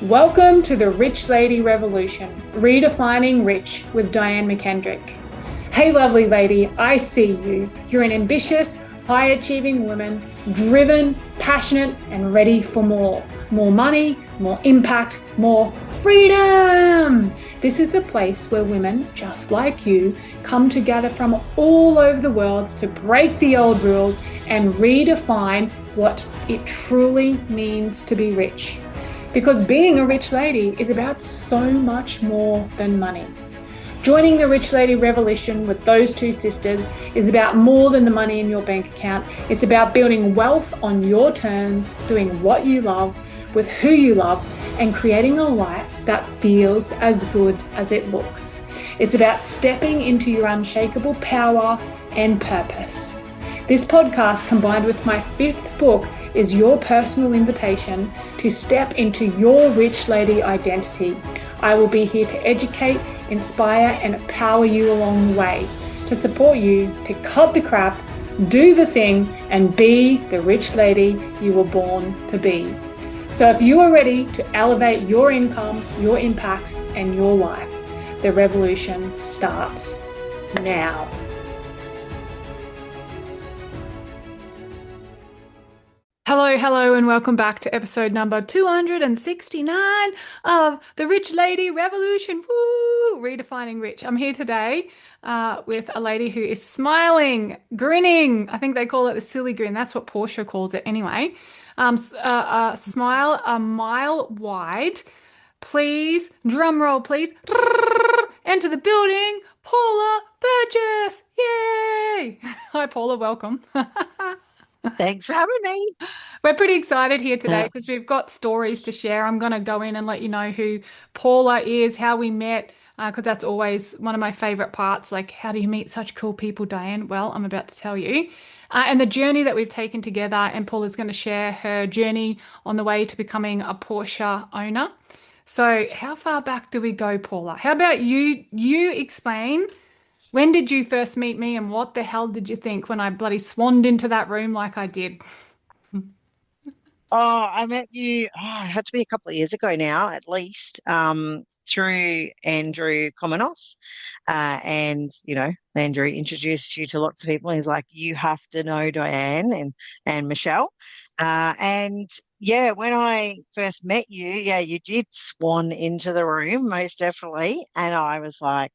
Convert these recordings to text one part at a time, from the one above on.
Welcome to the Rich Lady Revolution, redefining rich with Diane McKendrick. Hey, lovely lady, I see you. You're an ambitious, high-achieving woman, driven, passionate, and ready for more. More money, more impact, more freedom. This is the place where women just like you come together from all over the world to break the old rules and redefine what it truly means to be rich. Because being a rich lady is about so much more than money. Joining the Rich Lady Revolution with those two sisters is about more than the money in your bank account. It's about building wealth on your terms, doing what you love, with who you love, and creating a life that feels as good as it looks. It's about stepping into your unshakable power and purpose. This podcast, combined with my 5th book, is your personal invitation to step into your rich lady identity. I will be here to educate, inspire, and empower you along the way, to support you to cut the crap, do the thing, and be the rich lady you were born to be. So if you are ready to elevate your income, your impact, and your life, the revolution starts now. Hello, and welcome back to episode number 269 of the Rich Lady Revolution. Woo! Redefining rich. I'm here today with a lady who is smiling, grinning. I think they call it the silly grin. That's what Porsche calls it anyway. Smile a mile wide. Please, drum roll, please. Enter the building, Paula Burgess. Yay! Hi, Paula. Welcome. Thanks for having me. We're pretty excited here today because we've got stories to share. I'm going to go in and let you know who Paula is, how we met, because that's always one of my favorite parts. Like, how do you meet such cool people, Diane? Well, I'm about to tell you. And the journey that we've taken together, and Paula's going to share her journey on the way to becoming a Porsche owner. So how far back do we go, Paula? How about you explain, when did you first meet me and what the hell did you think when I bloody swanned into that room like I did? Oh, I met you, it had to be a couple of years ago now, at least, through Andrew Komenos. Andrew introduced you to lots of people. He's like, you have to know Diane and Michelle. And yeah, when I first met you, yeah, you did swan into the room, most definitely. And I was like,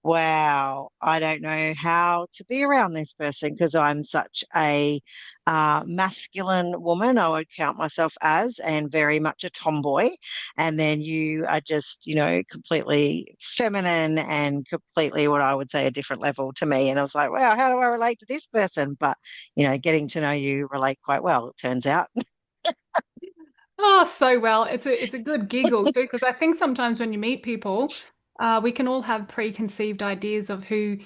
wow, I don't know how to be around this person because I'm such a masculine woman. I would count myself as, and very much a tomboy. And then you are just, completely feminine and completely what I would say a different level to me. And I was like, wow, how do I relate to this person? But, getting to know you relate quite well, it turns out. Oh, so well. It's a good giggle too, because I think sometimes when you meet people, we can all have preconceived ideas of who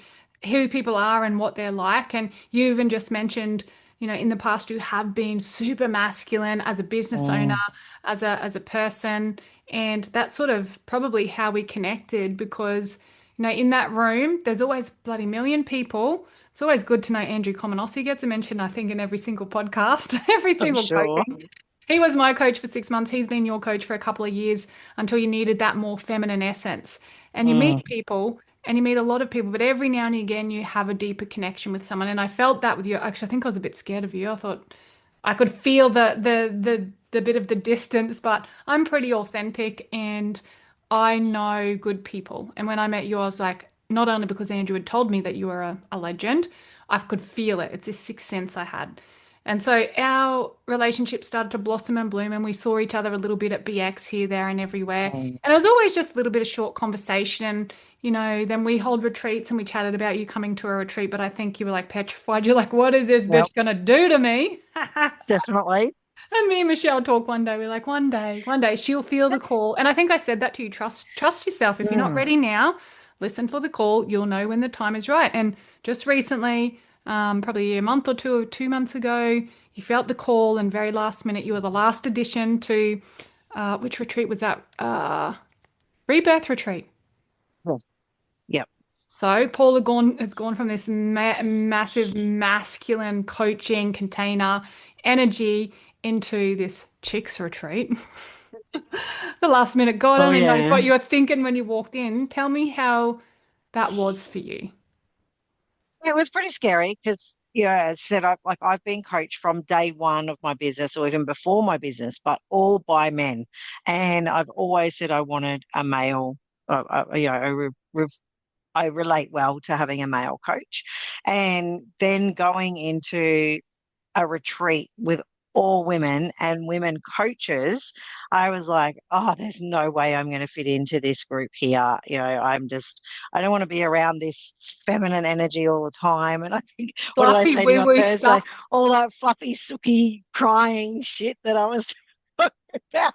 people are and what they're like. And you even just mentioned, in the past you have been super masculine as a business owner, Mm, as a person, and that's sort of probably how we connected because, in that room, there's always bloody million people. It's always good to know Andrew Cominossi gets a mention, I think, in every single podcast, every I'm single sure. coaching. He was my coach for 6 months. He's been your coach for a couple of years until you needed that more feminine essence. And you Mm, meet people and you meet a lot of people, but every now and again you have a deeper connection with someone. And I felt that with you. Actually, I think I was a bit scared of you. I thought I could feel the bit of the distance, but I'm pretty authentic and I know good people. And when I met you, I was like, not only because Andrew had told me that you were a legend, I could feel it. It's this sixth sense I had. And so our relationship started to blossom and bloom, and we saw each other a little bit at BX here, there, and everywhere. mm. And it was always just a little bit of short conversation. Then we hold retreats and we chatted about you coming to a retreat, but I think you were like petrified. You're like, what is this Yep, bitch gonna do to me? definitely. And me and Michelle talk one day. We're like, one day she'll feel the call. And I think I said that to you. Trust yourself. If you're not Mm. ready now, listen for the call. You'll know when the time is right. And just recently, probably a month or 2 months ago, you felt the call, and very last minute, you were the last addition to which retreat was that? Rebirth retreat. Cool. Yep. So has gone from this massive masculine coaching container energy into this chicks retreat. The last minute, God Oh only knows what yeah. you were thinking when you walked in. Tell me how that was for you. It was pretty scary because, as I said, I've been coached from day one of my business or even before my business, but all by men. And I've always said I wanted a male, I relate well to having a male coach. And then going into a retreat with all women and women coaches, I was like, oh, there's no way I'm going to fit into this group here. I don't want to be around this feminine energy all the time. And I think, what did I Fluffy say to you woo on woo Thursday? stuff. All that fluffy, sooky, crying shit that I was about.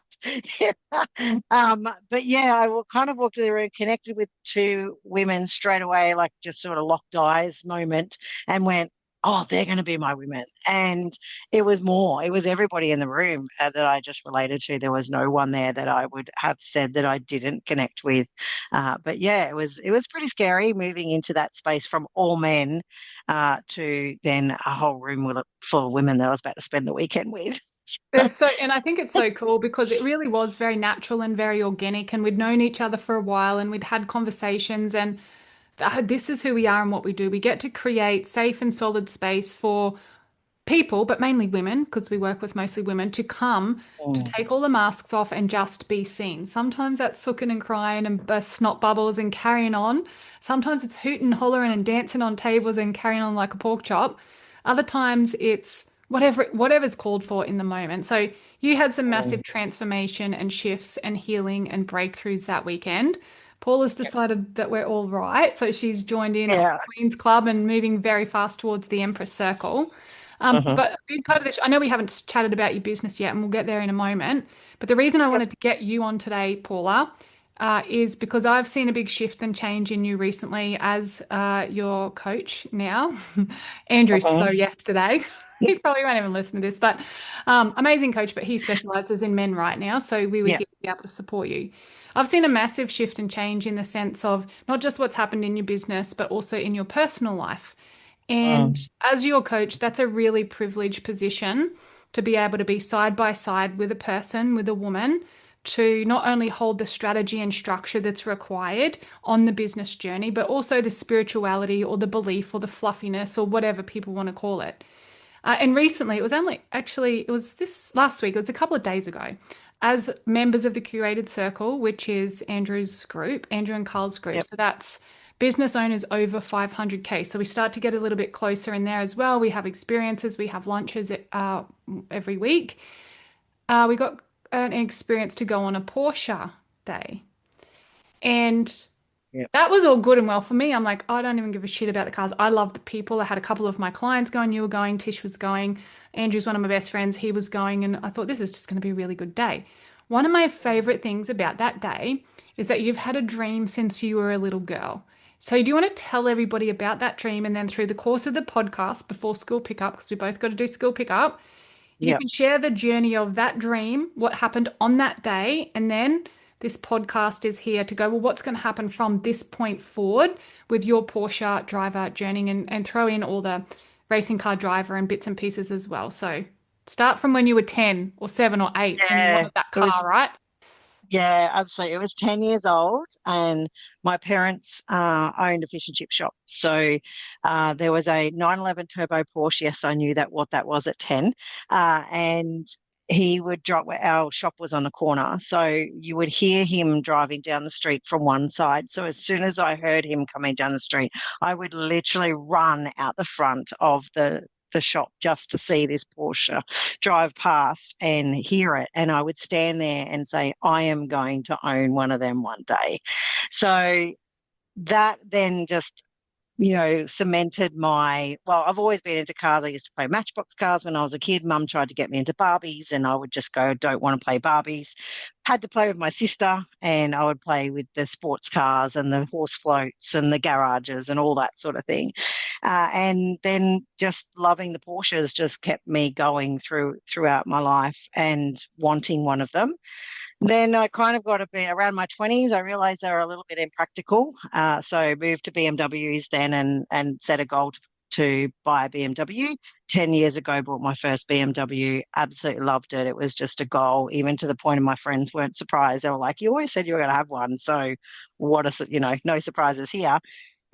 But yeah, kind of walked in the room, connected with two women straight away, like just sort of locked eyes moment, and went, oh, they're going to be my women. And it was more, it was everybody in the room that I just related to. There was no one there that I would have said that I didn't connect with. But yeah, it was pretty scary moving into that space from all men to then a whole room full of women that I was about to spend the weekend with. It's so, and I think it's so cool because it really was very natural and very organic, and we'd known each other for a while, and we'd had conversations, and this is who we are and what we do. We get to create safe and solid space for people, but mainly women, because we work with mostly women, to come to Mm, take all the masks off and just be seen. Sometimes that's sooking and crying and burst snot bubbles and carrying on. Sometimes it's hooting, hollering, and dancing on tables and carrying on like a pork chop. Other times it's whatever's called for in the moment. So you had some mm. massive transformation and shifts and healing and breakthroughs that weekend. Paula's decided that we're all right, so she's joined in on Yeah. Queen's Club and moving very fast towards the Empress Circle. Uh-huh. But a big part of this, I know we haven't chatted about your business yet, and we'll get there in a moment. But the reason I Yep. wanted to get you on today, Paula, is because I've seen a big shift and change in you recently as your coach now. Andrew, Uh-huh. so yesterday. He probably won't even listen to this, but amazing coach, but he specializes in men right now. So we were Yeah. here to be able to support you. I've seen a massive shift and change in the sense of not just what's happened in your business, but also in your personal life. And Mm, as your coach, that's a really privileged position to be able to be side by side with a person, with a woman, to not only hold the strategy and structure that's required on the business journey, but also the spirituality or the belief or the fluffiness or whatever people want to call it. And recently, it was this last week, it was a couple of days ago, as members of the Curated Circle, which is Andrew's group, Andrew and Carl's group. yep. So that's business owners over 500K. So we start to get a little bit closer in there as well. We have experiences, we have lunches every week. We got an experience to go on a Porsche day. And Yep. that was all good and well for me. I'm like, I don't even give a shit about the cars. I love the people. I had a couple of my clients going. You were going. Tish was going. Andrew's one of my best friends. He was going. And I thought this is just going to be a really good day. One of my favorite things about that day is that you've had a dream since you were a little girl. So do you want to tell everybody about that dream? And then through the course of the podcast before school pickup, because we both got to do school pickup, you Yep. can share the journey of that dream, what happened on that day, and then this podcast is here to go, well, what's going to happen from this point forward with your Porsche driver journey and throw in all the racing car driver and bits and pieces as well. So start from when you were 10 or 7 or 8 and you Yeah. wanted that It car, was right? Yeah, absolutely. It was 10 years old, and my parents owned a fish and chip shop. So there was a 911 Turbo Porsche. Yes, I knew that what that was at 10. And he would drop where our shop was on a corner. So you would hear him driving down the street from one side. So as soon as I heard him coming down the street, I would literally run out the front of the shop just to see this Porsche drive past and hear it. And I would stand there and say, I am going to own one of them one day. So that then just cemented I've always been into cars. I used to play Matchbox cars when I was a kid. Mum tried to get me into Barbies, and I would just go, don't want to play Barbies. Had to play with my sister, and I would play with the sports cars and the horse floats and the garages and all that sort of thing. And then just loving the Porsches just kept me going throughout my life and wanting one of them. Then I kind of got to be around my 20s. I realized they were a little bit impractical. So I moved to BMWs then and set a goal to buy a BMW. 10 years ago, bought my first BMW, absolutely loved it. It was just a goal, even to the point of my friends weren't surprised. They were like, you always said you were going to have one. So what is it, no surprises here.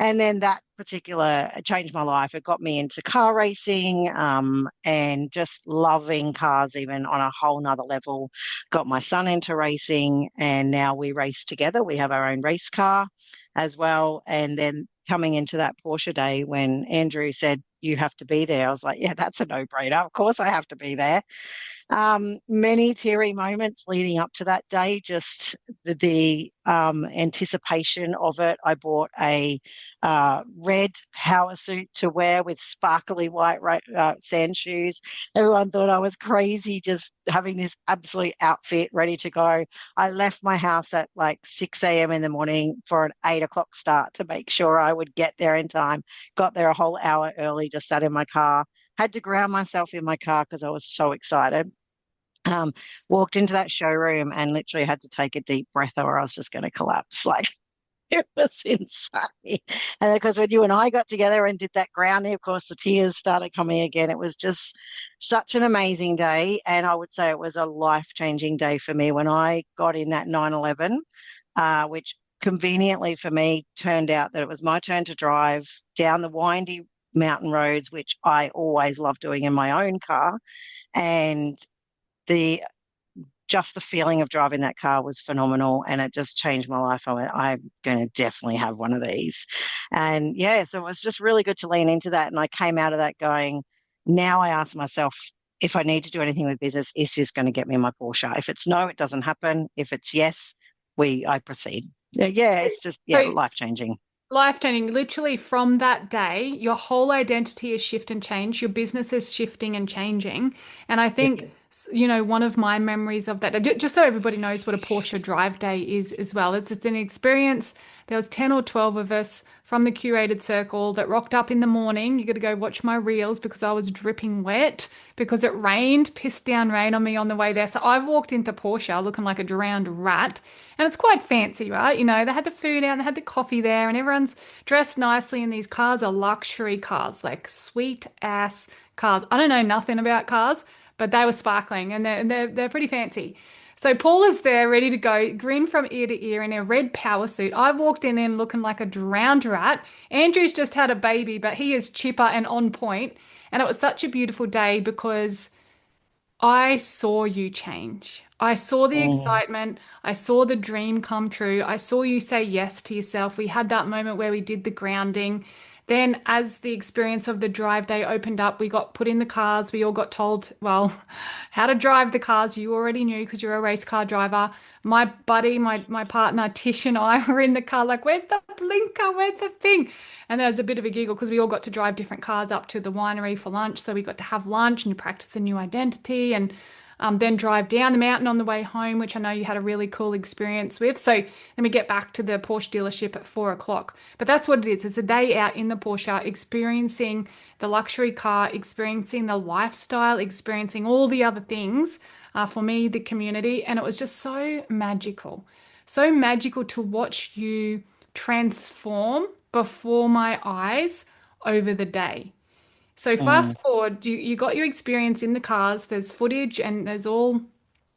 And then that particular changed my life. It got me into car racing, and just loving cars, even on a whole nother level. Got my son into racing, and now we race together. We have our own race car as well. And then coming into that Porsche day when Andrew said, you have to be there, I was like, yeah, that's a no-brainer. Of course I have to be there. Many teary moments leading up to that day, just the anticipation of it. I bought a red power suit to wear with sparkly white sand shoes. Everyone thought I was crazy just having this absolute outfit ready to go. I left my house at like 6 a.m. in the morning for an 8 o'clock start to make sure I would get there in time. Got there a whole hour early, just sat in my car. Had to ground myself in my car because I was so excited. Walked into that showroom and literally had to take a deep breath or I was just going to collapse. Like, it was insane. And because when you and I got together and did that grounding, of course, the tears started coming again. It was just such an amazing day. And I would say it was a life-changing day for me when I got in that 911, which conveniently for me turned out that it was my turn to drive down the windy mountain roads, which I always love doing in my own car. And just the feeling of driving that car was phenomenal, and it just changed my life. I went, I'm going to definitely have one of these. And yeah, so it was just really good to lean into that. And I came out of that going, now I ask myself, if I need to do anything with business, is this going to get me my Porsche? If it's no, it doesn't happen. If it's yes, I proceed. Yeah, it's just, life-changing. Life-changing. Literally from that day, your whole identity is shift and change. Your business is shifting and changing. And I think, one of my memories of that, just so everybody knows what a Porsche Drive Day is as well. It's an experience. There was 10 or 12 of us from the curated circle that rocked up in the morning. You got to go watch my reels because I was dripping wet because it rained, pissed down rain on me on the way there. So I've walked into Porsche looking like a drowned rat. And it's quite fancy, right? They had the food out and they had the coffee there and everyone's dressed nicely. And these cars are luxury cars, like sweet ass cars. I don't know nothing about cars, but they were sparkling and they're pretty fancy. So Paula's there ready to go, grin from ear to ear in a red power suit. I've walked in looking like a drowned rat. Andrew's just had a baby, but he is chipper and on point. And it was such a beautiful day because I saw you change. I saw the excitement. I saw the dream come true. I saw you say yes to yourself. We had that moment where we did the grounding. Then, as the experience of the drive day opened up, we got put in the cars. We all got told, well, how to drive the cars. You already knew because you're a race car driver. My buddy, my partner, Tish, and I were in the car like, where's the blinker? Where's the thing? And there was a bit of a giggle because we all got to drive different cars up to the winery for lunch. So we got to have lunch and practice the new identity and then drive down the mountain on the way home, which I know you had a really cool experience with. So then we get back to the Porsche dealership at 4 o'clock. But that's what it is. It's a day out in the Porsche, experiencing the luxury car, experiencing the lifestyle, experiencing all the other things for me, the community. And it was just so magical to watch you transform before my eyes over the day. So fast forward, you got your experience in the cars, there's footage and there's all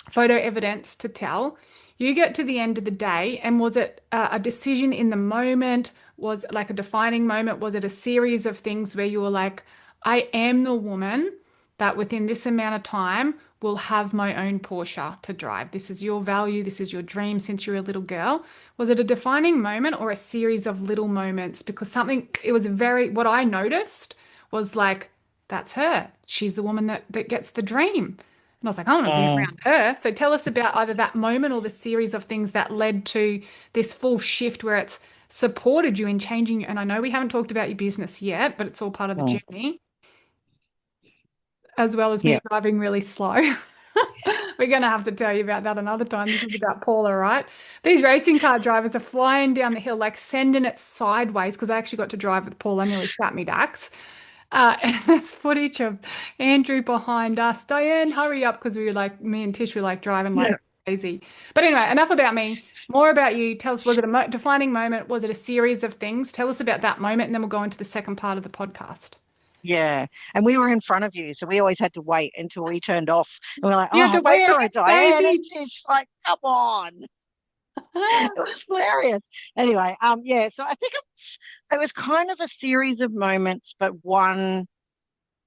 photo evidence to tell. You get to the end of the day, and was it a decision in the moment? Was it like a defining moment? Was it a series of things where you were like, I am the woman that within this amount of time will have my own Porsche to drive? This is your value. This is your dream since you're a little girl. Was it a defining moment or a series of little moments? Because what I noticed was like, that's her. She's the woman that gets the dream. And I was like, I want to be around her. So tell us about either that moment or the series of things that led to this full shift where it's supported you in changing. And I know we haven't talked about your business yet, but it's all part of the journey, as well as me driving really slow. We're going to have to tell you about that another time. This is about Paula, right? These racing car drivers are flying down the hill, like sending it sideways, because I actually got to drive with Paula. I nearly shat me dacks. And there's footage of Andrew behind us. Diane, hurry up, because we were like, me and Tish were like driving like crazy. But anyway, enough about me. More about you. Tell us, was it a defining moment? Was it a series of things? Tell us about that moment, and then we'll go into the second part of the podcast. Yeah. And we were in front of you, so we always had to wait until we turned off. And we're like, You had oh, to wait where for are Miss Diane? Daisy. It's just like, come on. It was hilarious. Anyway, yeah, so I think it was kind of a series of moments, but one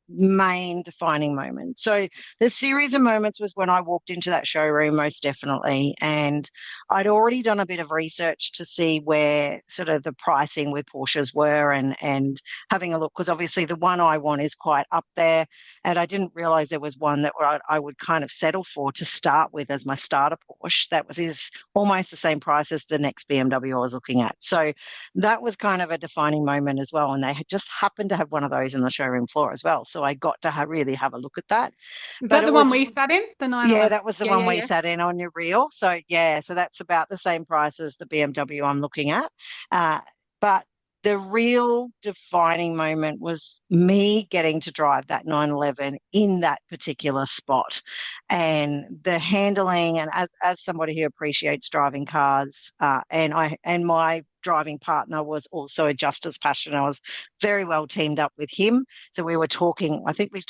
main defining moment. So the series of moments was when I walked into that showroom, most definitely. And I'd already done a bit of research to see where sort of the pricing with Porsches were and having a look, because obviously the one I want is quite up there. And I didn't realize there was one that I would kind of settle for to start with as my starter Porsche. That was is almost the same price as the next BMW I was looking at. So that was kind of a defining moment as well. And they had just happened to have one of those in the showroom floor as well. So I got to really have a look at that. Is But that the it one was, we sat in? The yeah, 911? that was the Yeah, one yeah, we yeah. sat in on your reel. So yeah, so that's about the same price as the BMW I'm looking at. Uh, but the real defining moment was me getting to drive that 911 in that particular spot, and the handling. And as somebody who appreciates driving cars, and my driving partner was also just as passionate. I was very well teamed up with him, so we were talking. I think we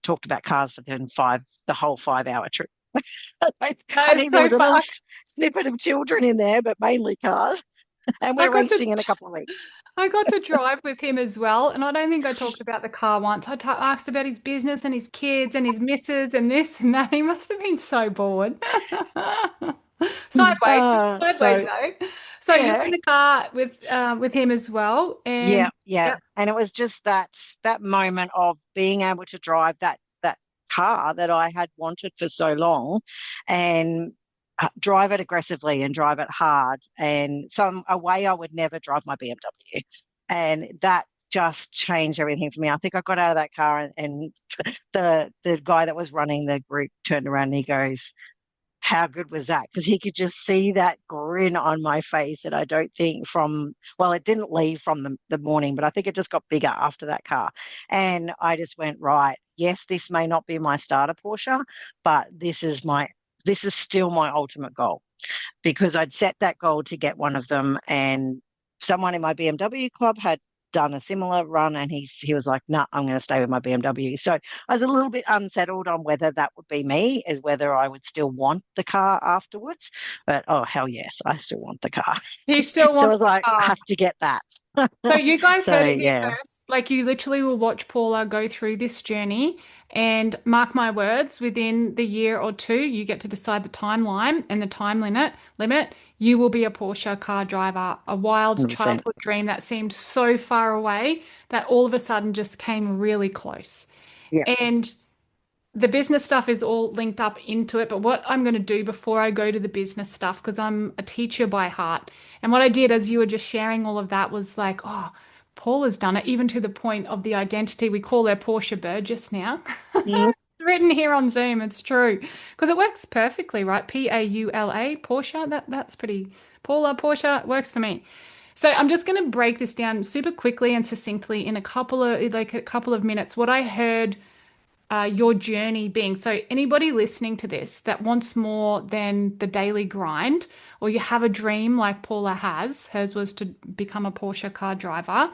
talked about cars for the whole 5 hour trip. I That is think there so was a little fun. snippet of children in there, but mainly cars. And I we're got to racing in a couple of weeks. I got to drive with him as well, and I don't think I talked about the car once. Asked about his business and his kids and his missus and this and that. He must have been so bored. Sideways, sideways So though. So you were yeah, in the car with him as well, yeah, and yeah. yep. And it was just that moment of being able to drive that car that I had wanted for so long, and drive it aggressively and drive it hard, and a way I would never drive my BMW, and that just changed everything for me. I think I got out of that car, and the guy that was running the group turned around and he goes, how good was that? Because he could just see that grin on my face. And I don't think well, it didn't leave from the morning, but I think it just got bigger after that car. And I just went, right, yes, this may not be my starter Porsche, but this is still my ultimate goal, because I'd set that goal to get one of them, and someone in my BMW club had done a similar run, and he was like, nah, I'm going to stay with my BMW. So I was a little bit unsettled on whether that would be me, as whether I would still want the car afterwards. But oh, hell yes, I still want the car. He still So I wants was the like, I car. have to get that. So you guys So heard it here yeah. first. Like you literally will watch Paula go through this journey and mark my words, within the year or two, you get to decide the timeline and the time limit. You will be a Porsche car driver, a wild 100%. childhood dream that seemed so far away that all of a sudden just came really close. Yeah. And the business stuff is all linked up into it. But what I'm going to do before I go to the business stuff, because I'm a teacher by heart, and what I did as you were just sharing all of that was like, oh, Paul has done it, even to the point of the identity. We call her Portia Burgess now. Mhm. It's written here on Zoom. It's true because it works perfectly, right? Paula, Portia. That's pretty. Paula, Portia works for me. So I'm just going to break this down super quickly and succinctly in a couple of minutes. What I heard your journey being. So, anybody listening to this that wants more than the daily grind, or you have a dream like Paula has, hers was to become a Porsche car driver,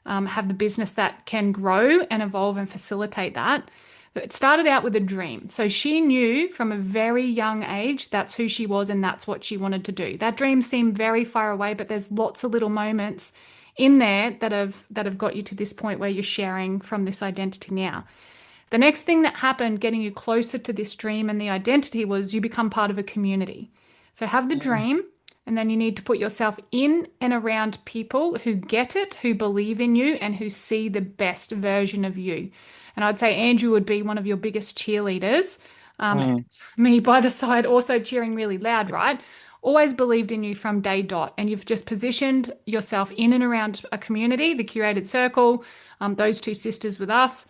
have the business that can grow and evolve and facilitate that. It started out with a dream. So she knew from a very young age that's who she was and that's what she wanted to do. That dream seemed very far away, but there's lots of little moments in there that have got you to this point where you're sharing from this identity now. The next thing that happened, getting you closer to this dream and the identity, was you become part of a community. So have the Mm. dream, and then you need to put yourself in and around people who get it, who believe in you, and who see the best version of you. And I'd say Andrew would be one of your biggest cheerleaders. Mm. Me by the side, also cheering really loud, right? Always believed in you from day dot. And you've just positioned yourself in and around a community, the curated circle, those two sisters with us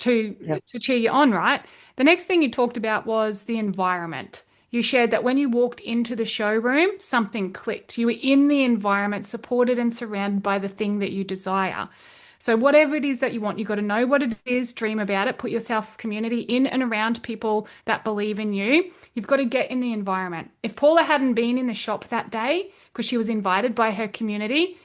Yeah. to cheer you on, right? The next thing you talked about was the environment. You shared that when you walked into the showroom, something clicked. You were in the environment, supported and surrounded by the thing that you desire. So whatever it is that you want, you've got to know what it is, dream about it, put yourself community in and around people that believe in you. You've got to get in the environment. If Paula hadn't been in the shop that day because she was invited by her community,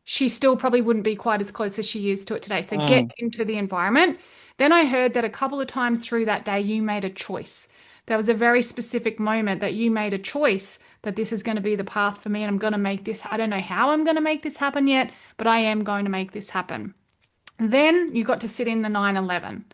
she still probably wouldn't be quite as close as she is to it today. So get Mm. into the environment. Then I heard that a couple of times through that day, you made a choice. There was a very specific moment that you made a choice that this is going to be the path for me and I'm going to make this. I don't know how I'm going to make this happen yet, but I am going to make this happen. Then you got to sit in the 911.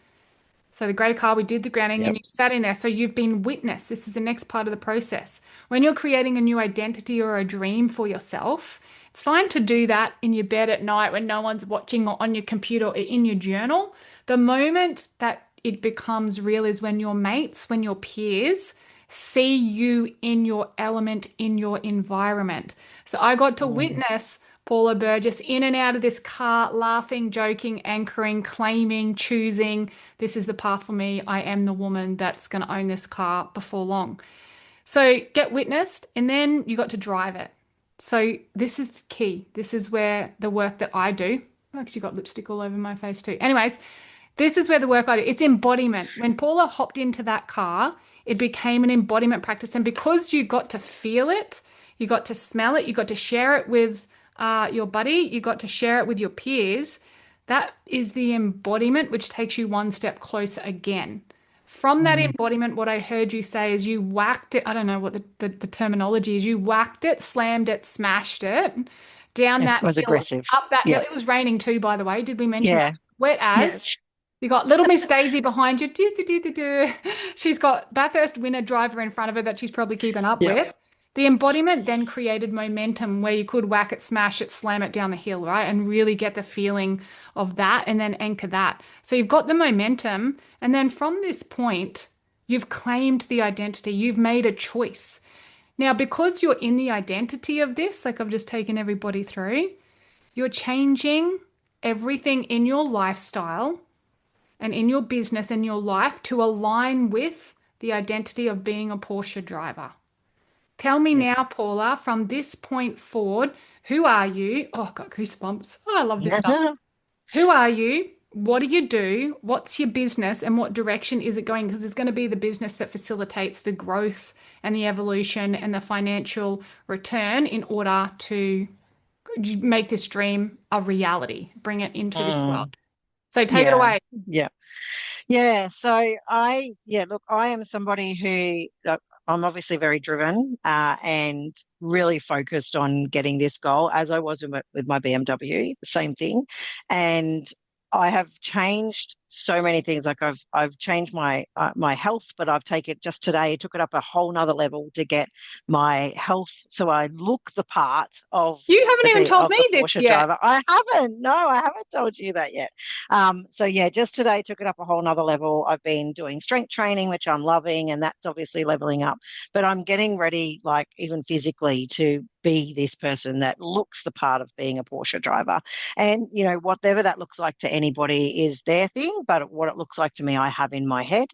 So the grey car, we did the grounding and Yep. you sat in there. So you've been witnessed. This is the next part of the process. When you're creating a new identity or a dream for yourself, it's fine to do that in your bed at night when no one's watching or on your computer or in your journal. The moment that it becomes real is when your mates, when your peers see you in your element, in your environment. So I got to Mm. witness Paula Burgess in and out of this car, laughing, joking, anchoring, claiming, choosing. This is the path for me. I am the woman that's going to own this car before long. So get witnessed, and then you got to drive it. So this is key. This is where the work that I do. I've actually got lipstick all over my face too. Anyways, this is where the work I do. It's embodiment. When Paula hopped into that car, it became an embodiment practice. And because you got to feel it, you got to smell it, you got to share it with your buddy, you got to share it with your peers. That is the embodiment, which takes you one step closer again. From that Mm. embodiment, what I heard you say is you whacked it. I don't know what the terminology is. You whacked it, slammed it, smashed it down It that was hill, aggressive. up that hill. Yep. It was raining too, by the way. Did we mention that? Yeah. It's wet Yeah. as. You got little Miss Daisy behind you. Do, do, do, do, do. She's got Bathurst winner driver in front of her that she's probably keeping up Yep. with. The embodiment then created momentum where you could whack it, smash it, slam it down the hill, right? And really get the feeling of that and then anchor that. So you've got the momentum. And then from this point, you've claimed the identity. You've made a choice. Now, because you're in the identity of this, like I've just taken everybody through, you're changing everything in your lifestyle and in your business and your life to align with the identity of being a Porsche driver. Tell me Yep. now, Paula, from this point forward, who are you? Oh, I've got goosebumps. Oh, I love this stuff. Who are you? What do you do? What's your business and what direction is it going? Because it's going to be the business that facilitates the growth and the evolution and the financial return in order to make this dream a reality, bring it into this world. Mm. So take it Yeah. away. Yeah. Yeah, so look, I am somebody who, look, I'm obviously very driven and really focused on getting this goal, as I was with my BMW, the same thing. And I have changed so many things. Like I've changed my health, but I've taken just today, took it up a whole nother level to get my health so I look the part of You haven't even told of the me this Porsche yet. driver. I haven't. No, I haven't told you that yet. So yeah, just today took it up a whole nother level. I've been doing strength training, which I'm loving, and that's obviously leveling up. But I'm getting ready, like even physically, to be this person that looks the part of being a Porsche driver. And whatever that looks like to anybody is their thing, but what it looks like to me, I have in my head.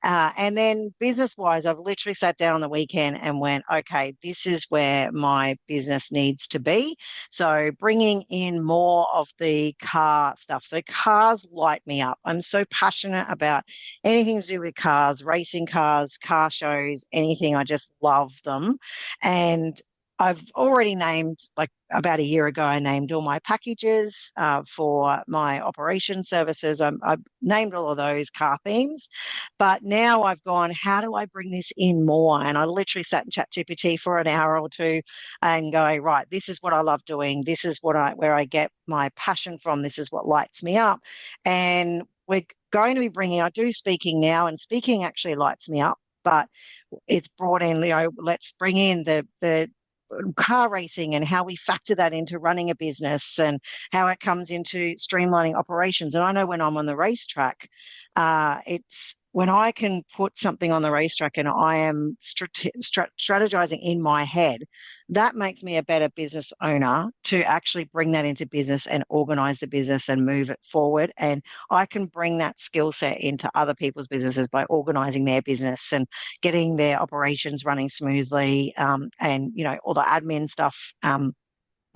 And then business-wise, I've literally sat down on the weekend and went, okay, this is where my business needs to be. So bringing in more of the car stuff. So cars light me up. I'm so passionate about anything to do with cars, racing cars, car shows, anything. I just love them. And I've already named, like about a year ago, I named all my packages for my operation services. I've named all of those car themes. But now I've gone, how do I bring this in more? And I literally sat in ChatGPT for an hour or two and go, right, this is what I love doing. This is where I get my passion from. This is what lights me up. And we're going to be I do speaking now, and speaking actually lights me up, but it's brought in, let's bring in the car racing and how we factor that into running a business and how it comes into streamlining operations. And I know when I'm on the racetrack, it's when I can put something on the racetrack and I am strategizing in my head, that makes me a better business owner to actually bring that into business and organize the business and move it forward. And I can bring that skill set into other people's businesses by organizing their business and getting their operations running smoothly, and all the admin stuff,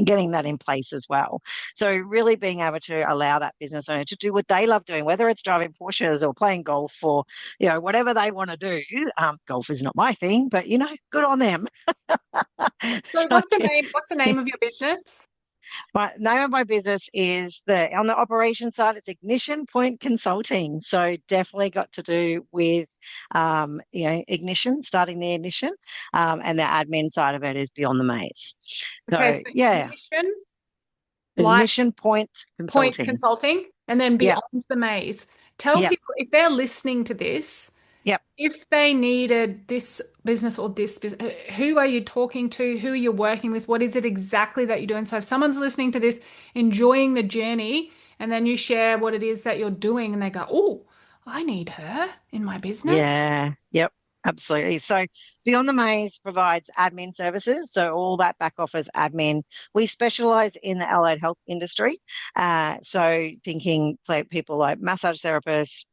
getting that in place as well. So really being able to allow that business owner to do what they love doing, whether it's driving Porsches or playing golf or, whatever they want to do. Golf is not my thing, but, good on them. So So, what's the name? What's the name of your business? My name of my business is on the operation side, it's Ignition Point Consulting. So definitely got to do with ignition, starting the ignition. And the admin side of it is Beyond the Maze. Okay, So so yeah, ignition, light, Ignition Point point Consulting. consulting, and then Yep, beyond the maze. Tell yep, people if they're listening to this, yep. if they needed this business or this business, who are you talking to? Who are you working with? What is it exactly that you're doing? So if someone's listening to this, enjoying the journey, and then you share what it is that you're doing, and they go, "Oh, I need her in my business." Yeah, yep, absolutely. So Beyond the Maze provides admin services. So all that back office admin. We specialize in the allied health industry. So thinking like people like massage therapists,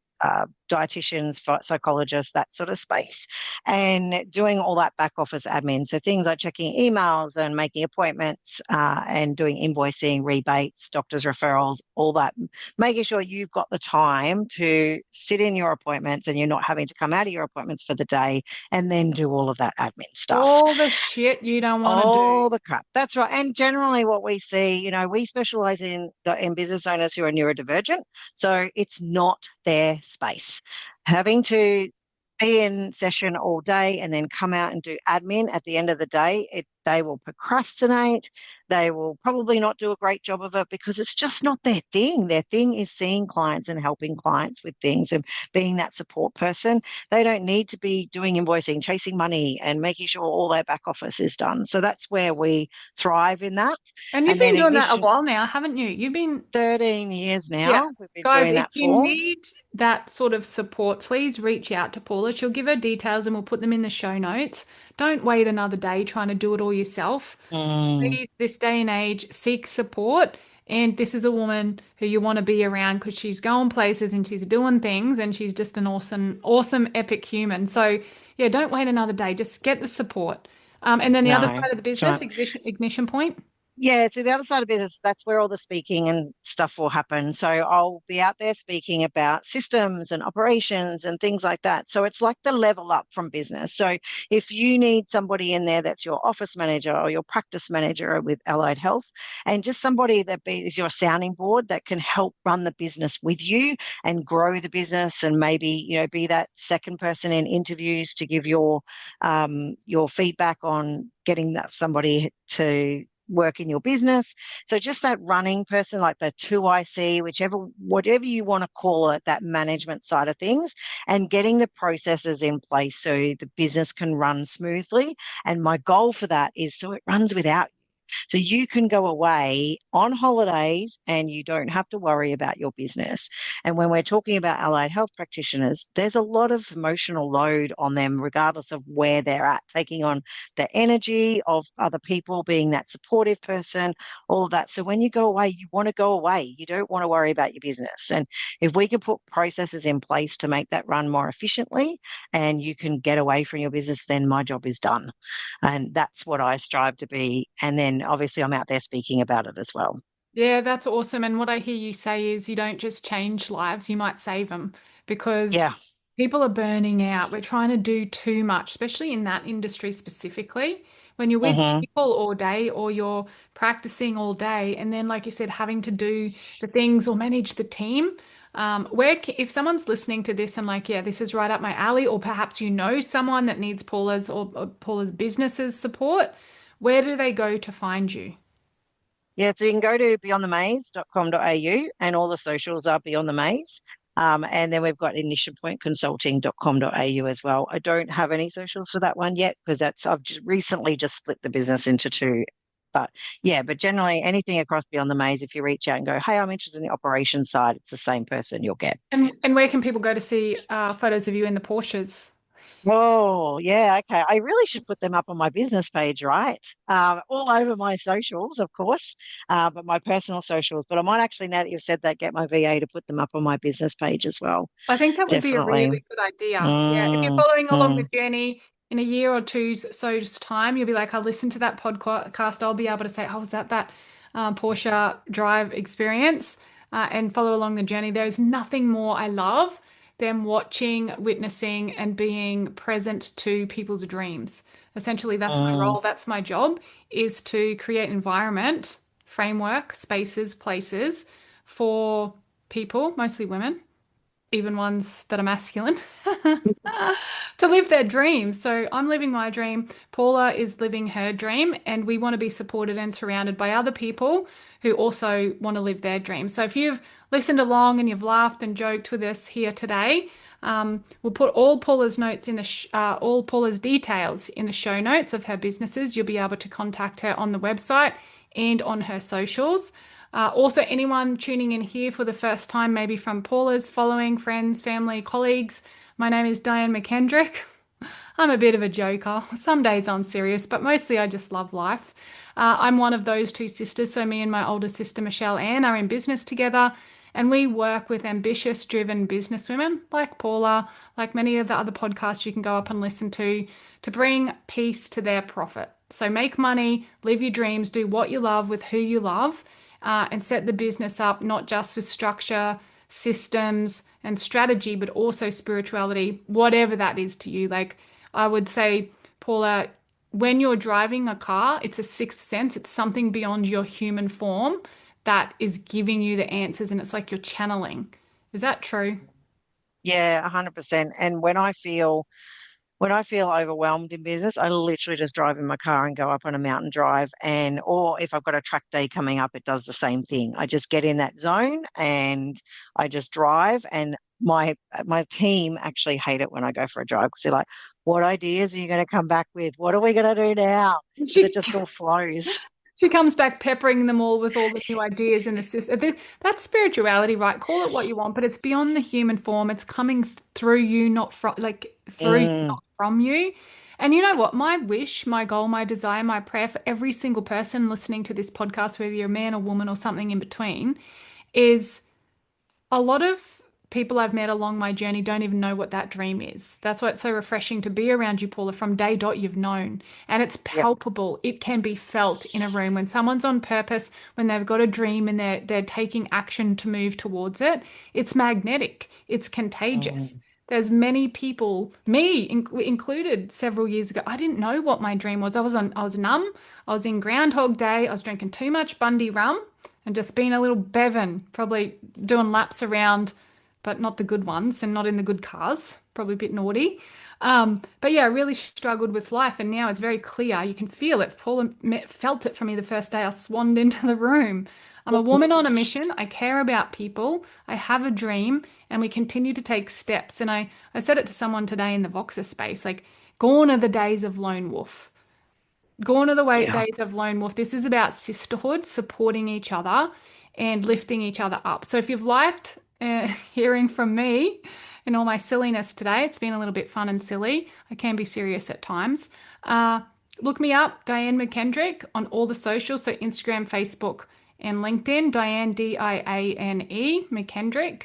dietitians, psychologists, that sort of space, and doing all that back office admin. So things like checking emails and making appointments and doing invoicing, rebates, doctor's referrals, all that, making sure you've got the time to sit in your appointments and you're not having to come out of your appointments for the day and then do all of that admin stuff. All the shit you don't want to do. All the crap. That's right. And generally what we see, we specialize in business owners who are neurodivergent. So it's not their space. Having to be in session all day and then come out and do admin at the end of the day, they will procrastinate. They will probably not do a great job of it because it's just not their thing. Their thing is seeing clients and helping clients with things and being that support person. They don't need to be doing invoicing, chasing money, and making sure all their back office is done. So that's where we thrive in that. And you've And been then doing that a Ignition, while now, haven't you? You've been 13 years Yeah. now, we've been Guys, doing if that you for. need that sort of support, please reach out to Paula. She'll give her details and we'll put them in the show notes. Don't wait another day trying to do it all yourself. Mm, Please, this day and age, seek support. And this is a woman who you want to be around because she's going places and she's doing things and she's just an awesome, awesome, epic human. So, yeah, don't wait another day. Just get the support. And then the other no, side of the that's business, right. ignition point. Yeah, so the other side of business, that's where all the speaking and stuff will happen. So I'll be out there speaking about systems and operations and things like that. So it's like the level up from business. So if you need somebody in there that's your office manager or your practice manager with allied health, and just somebody that is your sounding board that can help run the business with you and grow the business and maybe, be that second person in interviews to give your feedback on getting that somebody to work in your business. So just that running person, like the 2IC, whatever you want to call it, that management side of things, and getting the processes in place so the business can run smoothly. And my goal for that is so it runs without. So you can go away on holidays and you don't have to worry about your business. And when we're talking about allied health practitioners, there's a lot of emotional load on them, regardless of where they're at, taking on the energy of other people, being that supportive person, all of that. So when you go away, you want to go away. You don't want to worry about your business. And if we can put processes in place to make that run more efficiently and you can get away from your business, then my job is done. And that's what I strive to be. And then obviously I'm out there speaking about it as well. Yeah, that's awesome. And what I hear you say is you don't just change lives, you might save them Yeah. because people are burning out. We're trying to do too much, especially in that industry specifically. When you're with Hmm. people all day or you're practicing all day, and then, like you said, having to do the things or manage the team. If someone's listening to this and like, yeah, this is right up my alley, or perhaps you know someone that needs or Paula's business's support, where do they go to find you? Yeah, so you can go to beyondthemaze.com.au and all the socials are Beyond the Maze. And then we've got ignitionpointconsulting.com.au as well. I don't have any socials for that one yet because I've just recently just split the business into two. But yeah, but generally anything across Beyond the Maze, if you reach out and go, hey, I'm interested in the operations side, it's the same person you'll get. And where can people go to see photos of you in the Porsches? Oh, yeah, okay. I really should put them up on my business page, right? All over my socials, of course, but my personal socials. But I might actually, now that you've said that, get my VA to put them up on my business page as well. I think that would be a Definitely. really good idea. Yeah, if you're Mm, following along the mm, journey in a year or two's so's time, you'll be like, I'll listen to that podcast. I'll be able to say, oh, was that Porsche drive experience and follow along the journey. There's nothing more I love than watching, witnessing, and being present to people's dreams. Essentially, that's my mm, role. That's my job is to create an environment framework, spaces, places for people, mostly women, even ones that are masculine, to live their dreams. So I'm living my dream. Paula is living her dream, and we want to be supported and surrounded by other people who also want to live their dream. So if you've listened along and you've laughed and joked with us here today, we'll put all Paula's notes in all Paula's details in the show notes of her businesses. You'll be able to contact her on the website and on her socials. Also, anyone tuning in here for the first time, maybe from Paula's following, friends, family, colleagues, my name is Diane McKendrick. I'm a bit of a joker. Some days I'm serious, but mostly I just love life. I'm one of those two sisters. So me and my older sister, Michelle Ann, are in business together, and we work with ambitious, driven businesswomen like Paula, like many of the other podcasts you can go up and listen to bring peace to their profit. So make money, live your dreams, do what you love with who you love, and set the business up not just with structure, systems, and strategy, but also spirituality, whatever that is to you. Like I would say, Paula, when you're driving a car, it's a sixth sense. It's something beyond your human form that is giving you the answers, and it's like you're channeling. Is that true? Yeah, 100%. And when I feel overwhelmed in business, I literally just drive in my car and go up on a mountain drive. Or if I've got a track day coming up, it does the same thing. I just get in that zone and I just drive. And my team actually hate it when I go for a drive because they're like, "What ideas are you going to come back with? What are we going to do now?" Because it She just all flows. She comes back peppering them all with all the new ideas and the system. That's spirituality, right? Call it what you want, but it's beyond the human form. It's coming through you, not from through you, Mm, not from you. And you know what? My wish, my goal, my desire, my prayer for every single person listening to this podcast, whether you're a man or woman or something in between, is a lot of people I've met along my journey don't even know what that dream is. That's why it's so refreshing to be around you, Paula. From day dot, you've known, and it's yep. palpable. It can be felt in a room when someone's on purpose, when they've got a dream and they're taking action to move towards it. It's magnetic. It's contagious. Mm, There's many people, included, several years ago. I didn't know what my dream was. I was numb. I was in Groundhog Day. I was drinking too much Bundy rum and just being a little Bevan, probably doing laps around, but not the good ones and not in the good cars, probably a bit naughty. But yeah, I really struggled with life, and now it's very clear. You can feel it. Paula felt it for me the first day I swanned into the room. I'm a woman on a mission. I care about people. I have a dream, and we continue to take steps. And I said it to someone today in the Voxer space, like, gone are the days of lone wolf. Gone are the yeah. days of lone wolf. This is about sisterhood, supporting each other and lifting each other up. So if you've liked hearing from me and all my silliness today, it's been a little bit fun and silly. I can be serious at times. Look me up, Diane McKendrick, on all the socials. So Instagram, Facebook, and LinkedIn. Diane, Diane McKendrick.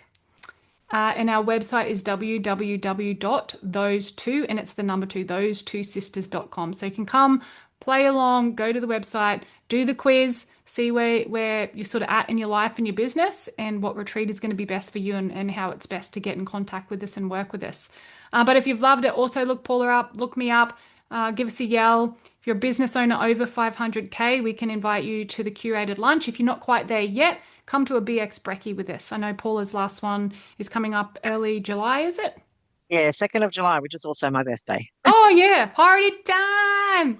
And our website is www.those2, and it's the number 2, those2sisters.com. So you can come, play along, go to the website, do the quiz, see where you're sort of at in your life and your business, and what retreat is going to be best for you, and how it's best to get in contact with us and work with us. But if you've loved it, also look Paula up, look me up, give us a yell. If you're a business owner over 500K, we can invite you to the curated lunch. If you're not quite there yet, come to a BX Brekkie with us. I know Paula's last one is coming up early July, is it? Yeah, 2nd of July, which is also my birthday. Oh, yeah, party time.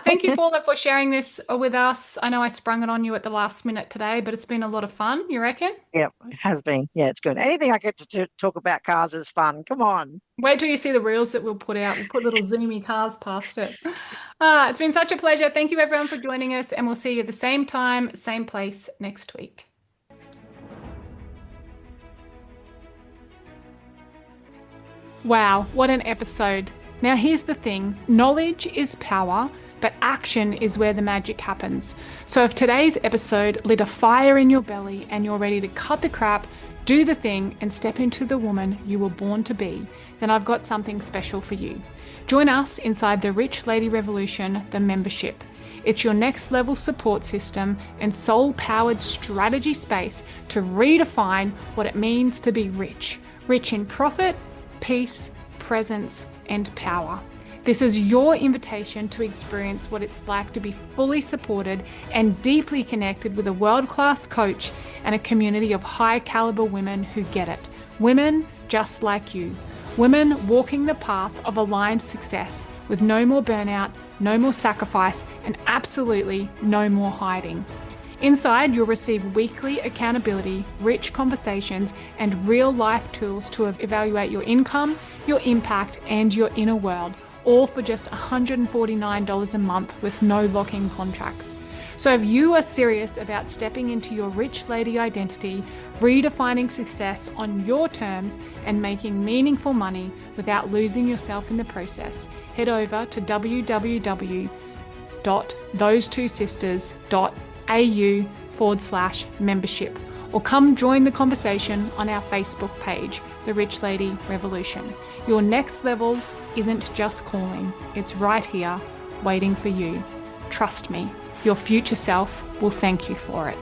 Thank you, Paula, for sharing this with us. I know I sprung it on you at the last minute today, but it's been a lot of fun, you reckon? Yep, it has been. Yeah, it's good. Anything I get to talk about cars is fun. Come on. Wait till you see the reels that we'll put out. We'll put little zoomy cars past it. It's been such a pleasure. Thank you, everyone, for joining us, and we'll see you at the same time, same place next week. Wow, what an episode. Now, here's the thing. Knowledge is power, but action is where the magic happens. So if today's episode lit a fire in your belly and you're ready to cut the crap, do the thing, and step into the woman you were born to be, then I've got something special for you. Join us inside the Rich Lady Revolution, the membership. It's your next level support system and soul-powered strategy space to redefine what it means to be rich. Rich in profit, peace, presence, and power. This is your invitation to experience what it's like to be fully supported and deeply connected with a world-class coach and a community of high-caliber women who get it. Women just like you. Women walking the path of aligned success with no more burnout, no more sacrifice, and absolutely no more hiding. Inside, you'll receive weekly accountability, rich conversations, and real-life tools to evaluate your income, your impact, and your inner world, all for just $149 a month with no lock-in contracts. So if you are serious about stepping into your rich lady identity, redefining success on your terms, and making meaningful money without losing yourself in the process, head over to www.thosetwosisters.au/membership, or come join the conversation on our Facebook page, The Rich Lady Revolution. Your next level isn't just calling, it's right here waiting for you. Trust me, your future self will thank you for it.